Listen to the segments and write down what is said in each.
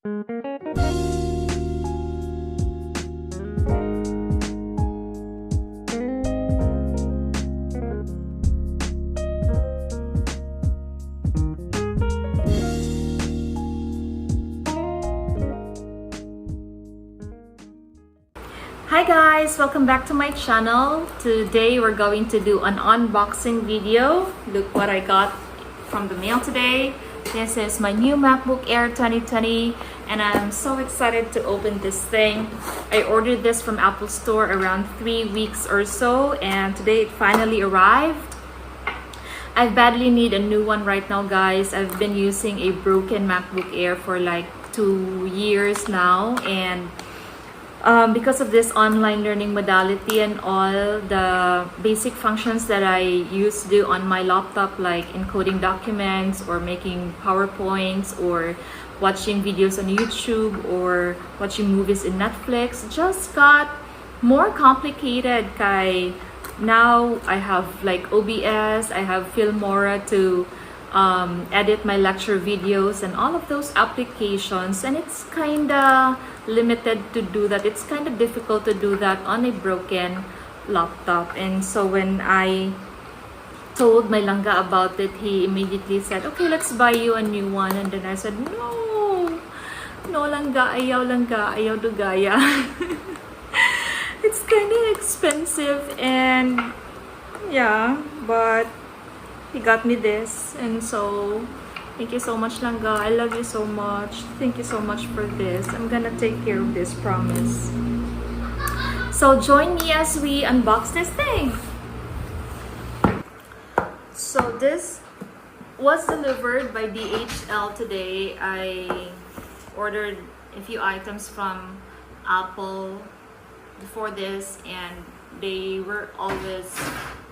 Hi guys, welcome back to my channel. Today we're going to do an unboxing video. Look what I got from the mail today. This is my new MacBook Air 2020 and I'm so excited to open this thing. I ordered this from Apple Store around 3 weeks or so and today it finally arrived. I badly need a new one right now, guys. I've been using a broken MacBook Air for like 2 years now, and because of this online learning modality and all the basic functions that I used to do on my laptop, like encoding documents or making PowerPoints or watching videos on YouTube or watching movies in Netflix, just got more complicated. Kay now I have like OBS, I have Filmora to edit my lecture videos and all of those applications, and it's kinda limited to do that. It's kind of difficult to do that on a broken laptop. And so when I told my langga about it, he immediately said, okay, let's buy you a new one. And then I said, no langga, ayaw dugaya. It's kind of expensive, and yeah, but he got me this, and so thank you so much, Langga. I love you so much. Thank you so much for this. I'm gonna take care of this, promise. So join me as we unbox this thing. So this was delivered by DHL today. I ordered a few items from Apple before this, and they were always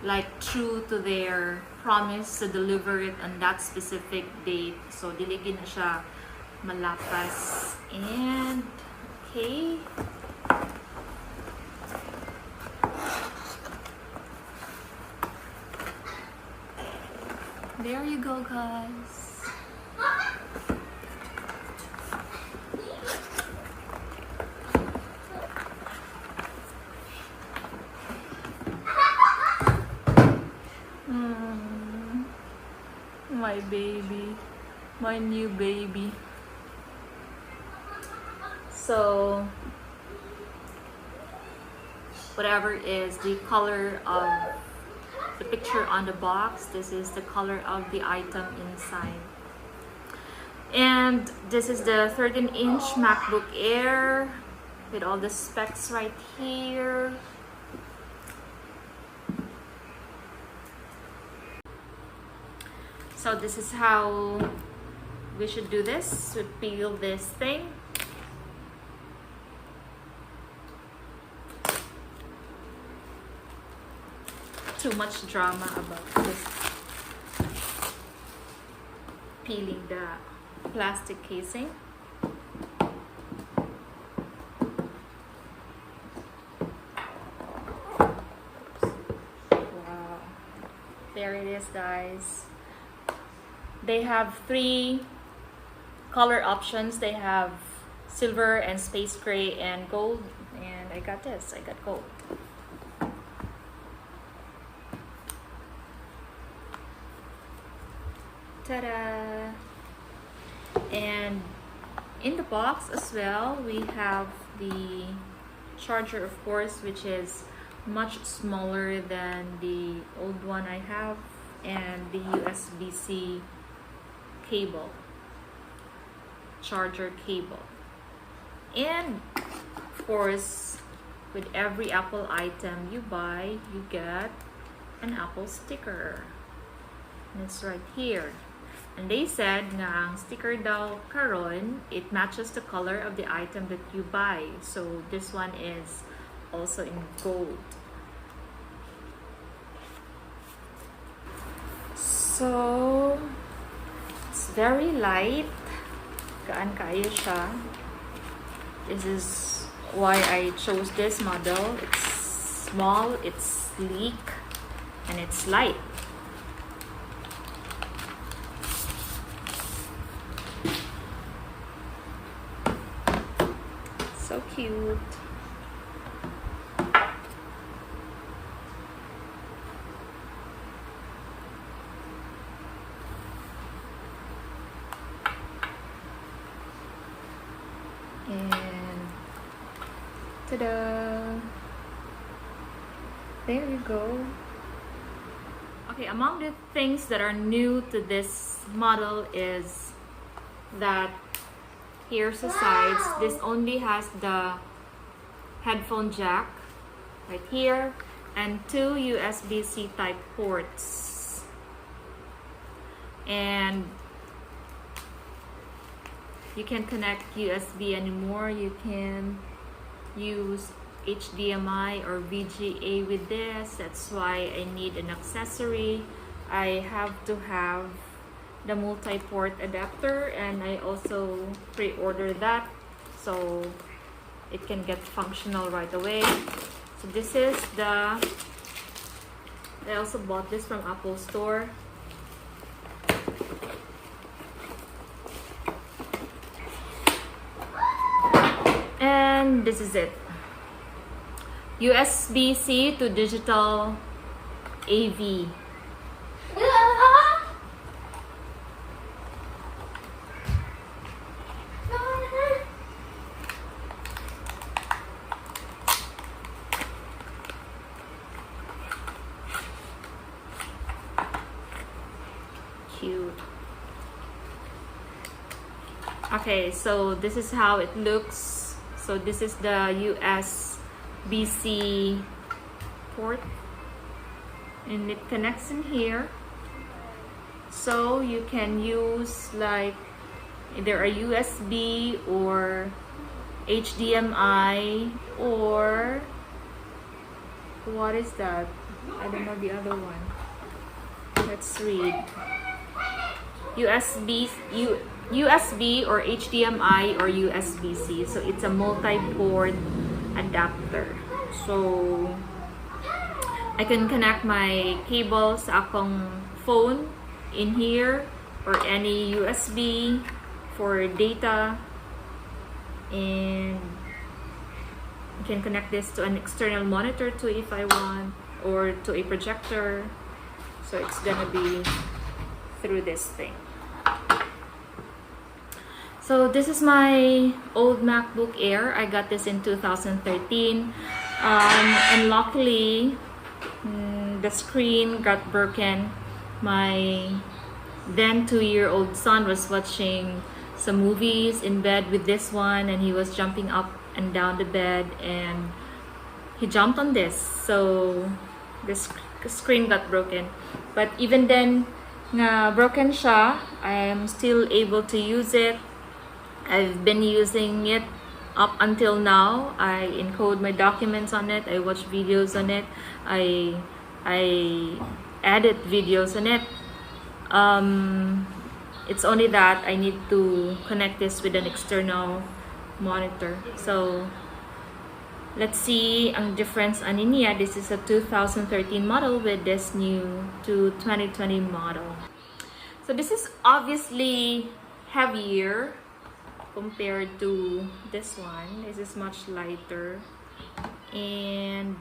like true to their promise to deliver it on that specific date. So diligin na siya malapas. And okay, there you go, guys. My baby, my new baby. So whatever is the color of the picture on the box, this is the color of the item inside. And this is the 13-inch MacBook Air with all the specs right here. So this is how we should do this. We peel this thing. Too much drama about this. Peeling the plastic casing. Wow. There it is, guys. They have 3 color options. They have silver and space gray and gold, and I got this. I got gold. Ta-da! And in the box as well, we have the charger, of course, which is much smaller than the old one I have, and the USB-C cable, charger cable. And of course, with every Apple item you buy, you get an Apple sticker, and it's right here. And they said nga ang sticker daw karon, it matches the color of the item that you buy. So this one is also in gold. So it's very light. Gaan kayo siya. This is why I chose this model. It's small, it's sleek, and it's light. So cute. And ta-da! There you go. Okay, among the things that are new to this model is that here's the sides. This only has the headphone jack right here and 2 USB-C type ports. And you can connect USB anymore. You can use HDMI or VGA with this. That's why I need an accessory. I have to have the multi-port adapter, and I also pre-ordered that so it can get functional right away. So this is the, I also bought this from Apple Store. And this is it. USB-C to digital AV. Cute. Okay, so this is how it looks. So this is the USB-C port, and it connects in here. So you can use like either a USB or HDMI, or what is that? I don't know the other one. Let's read. USB or HDMI or USB-C. So it's a multi-port adapter. So I can connect my cable sa akong phone in here, or any USB for data, and I can connect this to an external monitor too if I want, or to a projector. So it's gonna be through this thing. So this is my old MacBook Air. I got this in 2013, and luckily the screen got broken. My then 2-year-old son was watching some movies in bed with this one, and he was jumping up and down the bed, and he jumped on this, so this screen got broken. But even then, na broken siya, I am still able to use it. I've been using it up until now. I encode my documents on it. I watch videos on it. I edit videos on it. It's only that I need to connect this with an external monitor. So let's see ang difference ani niya. This is a 2013 model with this new 2020 model. So this is obviously heavier compared to this one. This is much lighter. And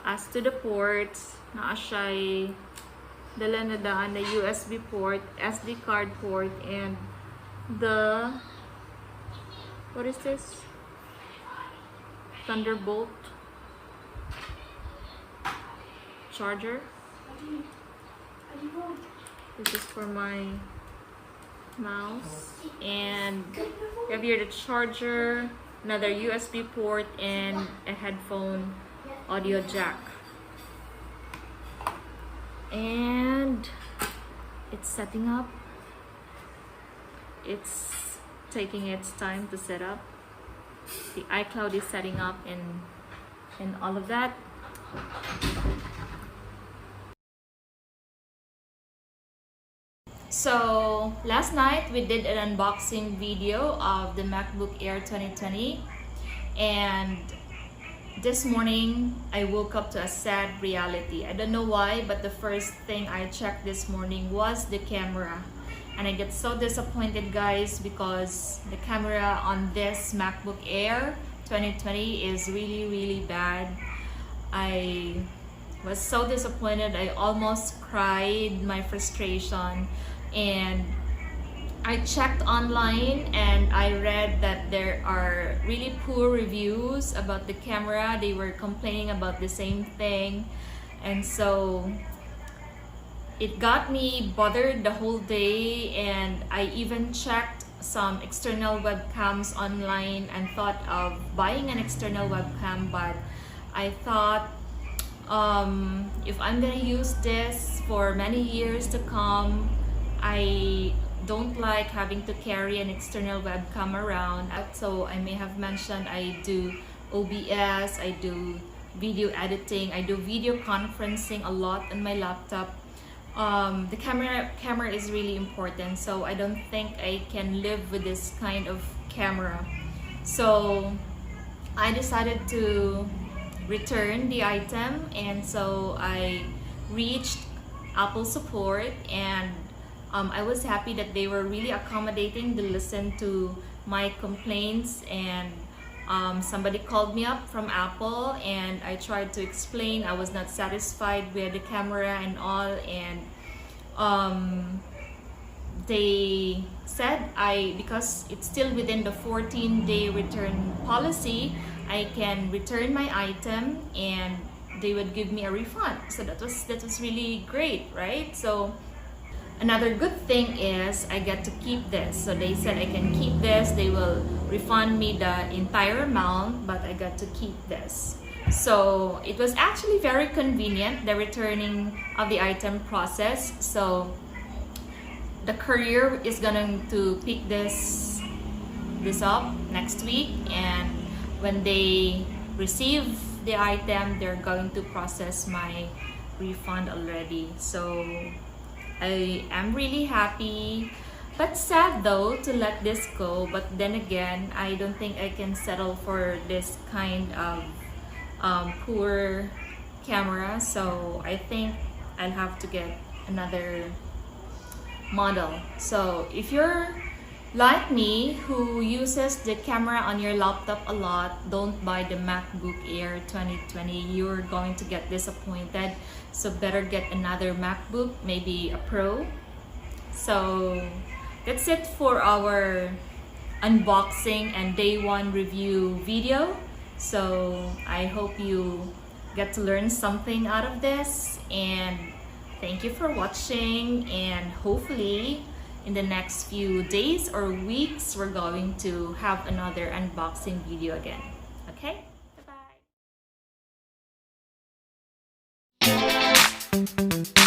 as to the ports, naa siya'y dala na daan na USB port, SD card port, and the, what is this? Thunderbolt charger. This is for my mouse, and you have here the charger, another USB port, and a headphone audio jack. And it's setting up. It's taking its time to set up. The iCloud is setting up and all of that. So last night we did an unboxing video of the MacBook Air 2020, and this morning I woke up to a sad reality. I don't know why, but the first thing I checked this morning was the camera, and I get so disappointed, guys, because the camera on this MacBook Air 2020 is really bad. I was so disappointed. I almost cried my frustration, and I checked online and I read that there are really poor reviews about the camera. They were complaining about the same thing, and so it got me bothered the whole day. And I even checked some external webcams online and thought of buying an external webcam, but I thought if I'm gonna use this for many years to come, I don't like having to carry an external webcam around. So I may have mentioned I do OBS, I do video editing, I do video conferencing a lot on my laptop. The camera is really important, so I don't think I can live with this kind of camera. So I decided to return the item, and so I reached Apple support, and I was happy that they were really accommodating to listen to my complaints. And somebody called me up from Apple, and I tried to explain I was not satisfied with the camera and all, and they said because it's still within the 14-day return policy, I can return my item and they would give me a refund. So that was really great, right? So another good thing is I get to keep this. So they said I can keep this. They will refund me the entire amount, but I got to keep this. So it was actually very convenient, the returning of the item process. So the courier is going to pick this up next week, and when they receive the item, they're going to process my refund already. So I am really happy, but sad though to let this go. But then again, I don't think I can settle for this kind of poor camera. So I think I'll have to get another model. So if you're like me who uses the camera on your laptop a lot, don't buy the MacBook Air 2020. You're going to get disappointed. So better get another MacBook, maybe a Pro. So that's it for our unboxing and day one review video. So I hope you get to learn something out of this, and thank you for watching, and hopefully in the next few days or weeks we're going to have another unboxing video again. Okay, bye-bye.